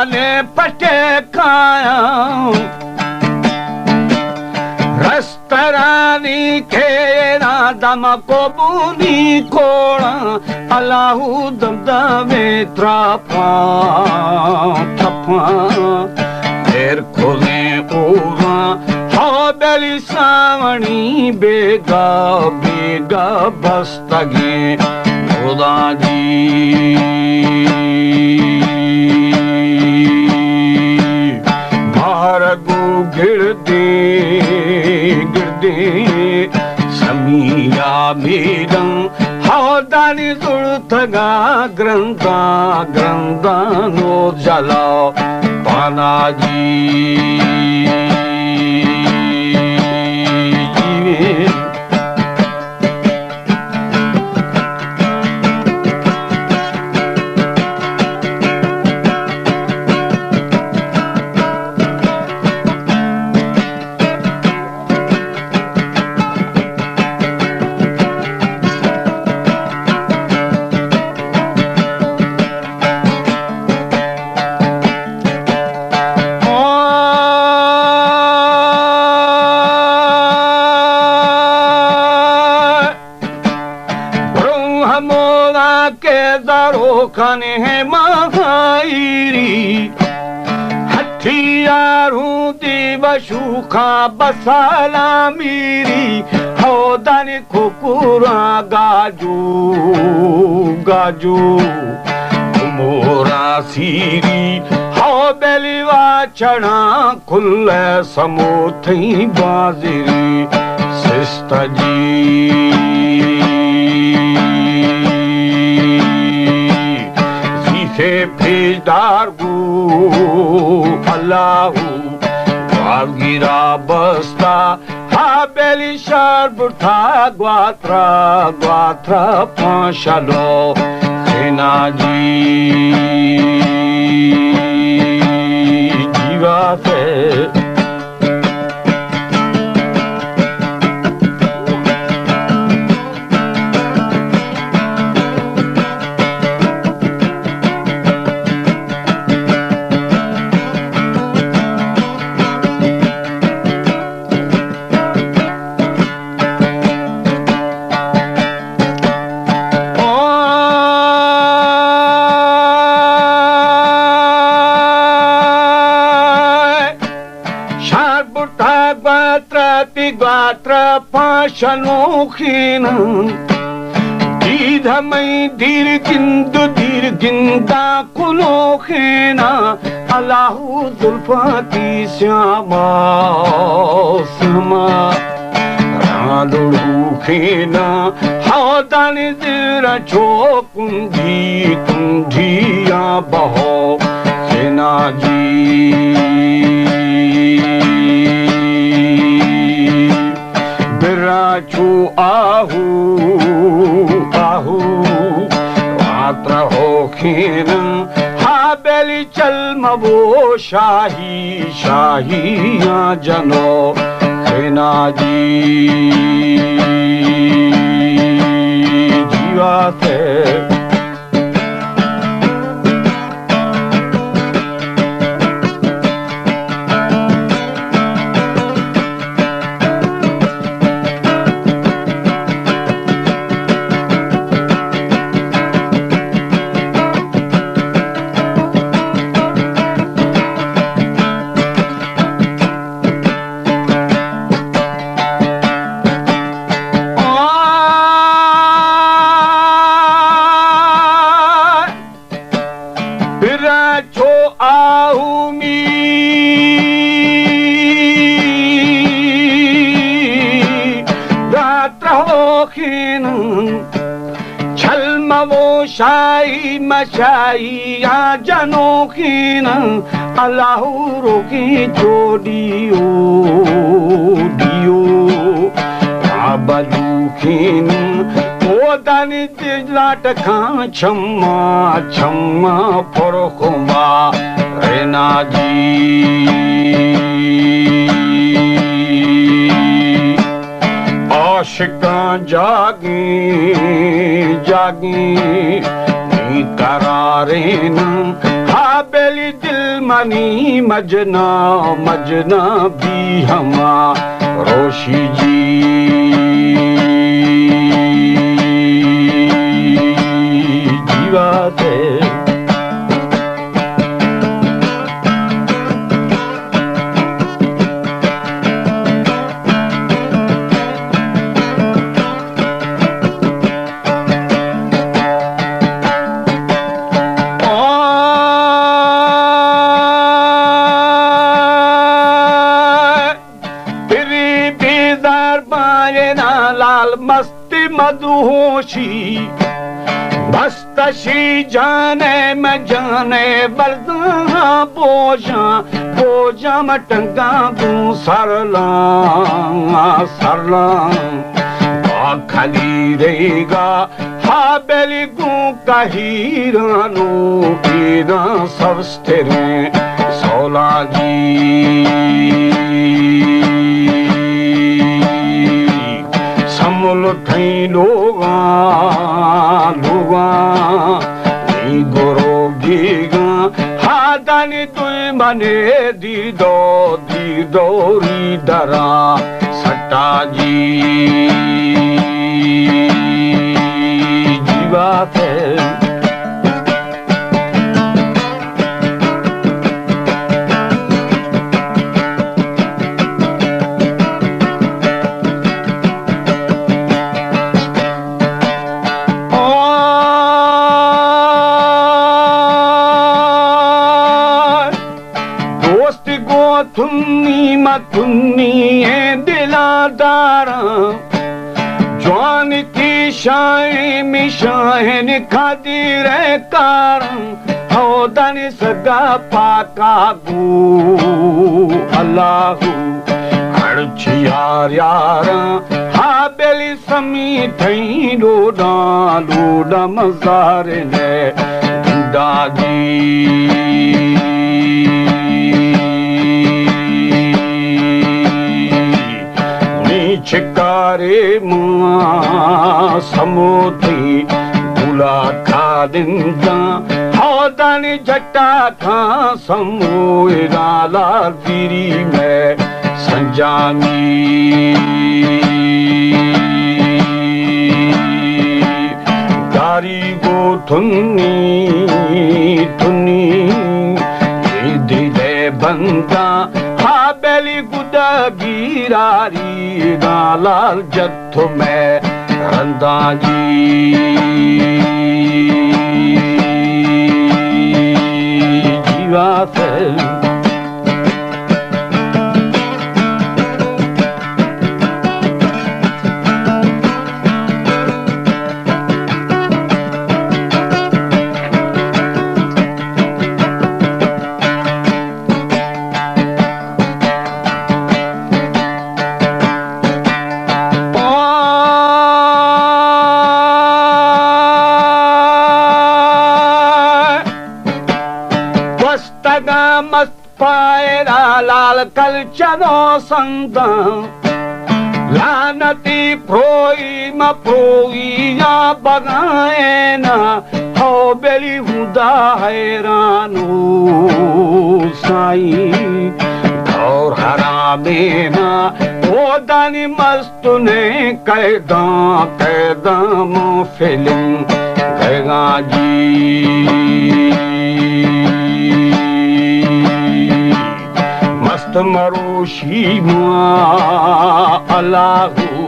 ने पटे खाया रस्तरानी के ना दम को बुनी कोड़ा अलाहू दमदमे त्रापा थपा देर खोले ओरा हो बेली सावणी बेगा बेगा बस्तगे खुदा जी भारगु गिरदे गिरदे समिया मेदं हौदानी जुड़तगा ग्रंथा ग्रंथा नो जलाओ पानाजी खाने है महाईरी हथियारों दिवशु खा बसाला मेरी हौदाने खुकुरा गाजू गाजू मोरा सीरी हौ बेलीवा चढ़ा खुले समोथी बाजरी सिस्ता जी फेजदार गु अल्लाहू गिरा बस्ता हा बेली शर्ब था ग्वात्रा ग्वात्रा पाशलो सेना जी जीवा से शनोखीन दीधमई दीर्घिंदु दीर्घिंदा कुलोखीना अल्लाहू जुल्फाती श्यामा श्यामा रादुखीना हौदानी जिरा चो कुंधी कुंधिया बहो सेना जी बिराचू आहू आहू मात्र हो खीन हा बेली चल मबो शाही शाहिया जनो सेना जी जीवा से शाही मशाई या जनोखीन अल्लाहू रोकी जोड़ियो दियो आबदूखीन ओदानी दिलाट खां छम्मा छम्मा फरखुमा रेना जी आशिका जागी जागी करारे न हा बेली दिल मनी मजना मजना भी हमा रोशी जी जीवा दे मस्ती मधुहोशी बस्तशी जाने में जाने बरदा बोझा बोझा मटंगा बू सरला सरला खाली रहेगा हा बेली गू का हीरानो हीरा सब तेरे सौला जी ठई लोगा लोगा नी गोरो गीगा हादानी तुई मने दी दोरी दरा सट्टा जी जीवा थे तुन्नी दिलादारा जवान की शाय मिशाहन खादी रे कारण हो दानी सगा पाका गू अल्लाहू हरचियार यार हा बेली समी थई लोडा लोडा मजारे ने दादी शिकारे मां समुद्री बुला खा दिंदा हौदानी जट्टा खा समूरा लाल पीरी में संजामी दारी गो थुन्नी थुन्नी दिले बंदा बेली गुदा गिरारी लाल जत्थो में रंदा जी जीवा से लाल कल चनो संदा लानती प्रोई म प्रोई या बगाए ना हो बेली हुदा हैरानो साई और हरामे ना ओ दानी मस्तु ने कैदा कैदा मो फिल्म गएगा जी मरोशी मां अल्लाहू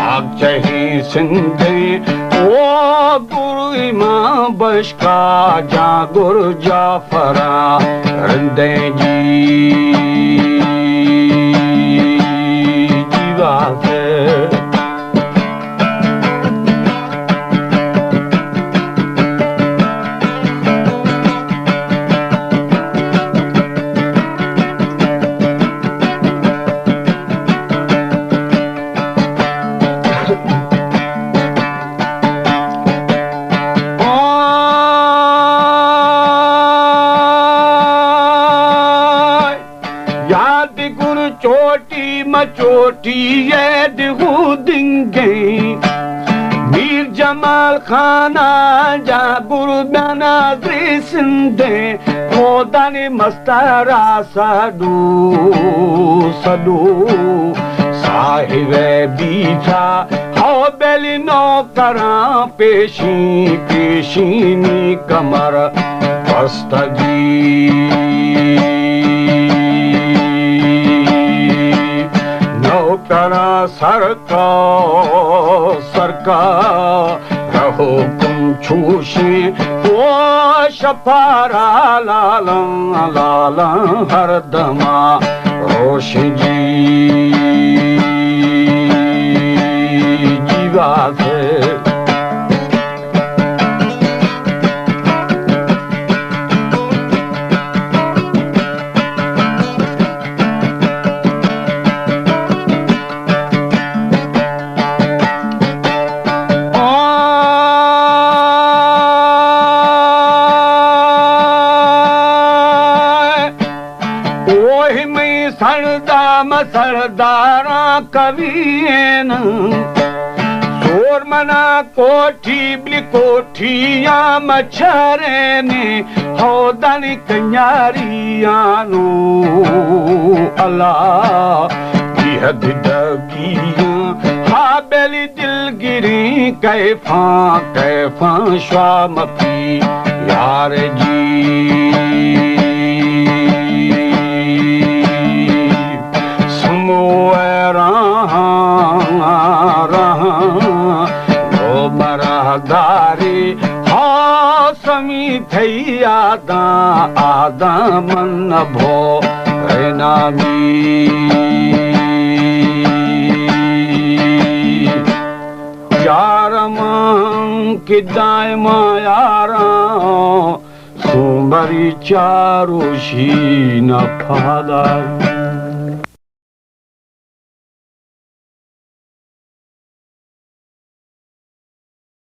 आग चहे सिंधे ओ गुरु इमाम बशका जा गुरु जाफरा रंदे जी जीवा से चोटी ये दिखू दिंगे मीर जमाल खाना जा गुरु नाज़री सिंधे खोदानी मस्तरा सडू सडू साहिब बीठा हो बेली नौकरा पेशी पेशीनी कमर बस्तगी नौकरा सरकार रहो तुम छूशी वो शफारा लाला लाला हरदमा रोश जी जीवा से सरदारा कवीन सोर मना कोठी बली कोठिया मच्छरे ने होदनी कन्यारियानो अल्लाह की हद दगिया हा बेली दिलगिरी कैफा कैफा शाम की यार जी बरादारी हाँ समी थई आदा आदा मन भो नामी यार की दायमा यारा सुमरी चारोशी न फादा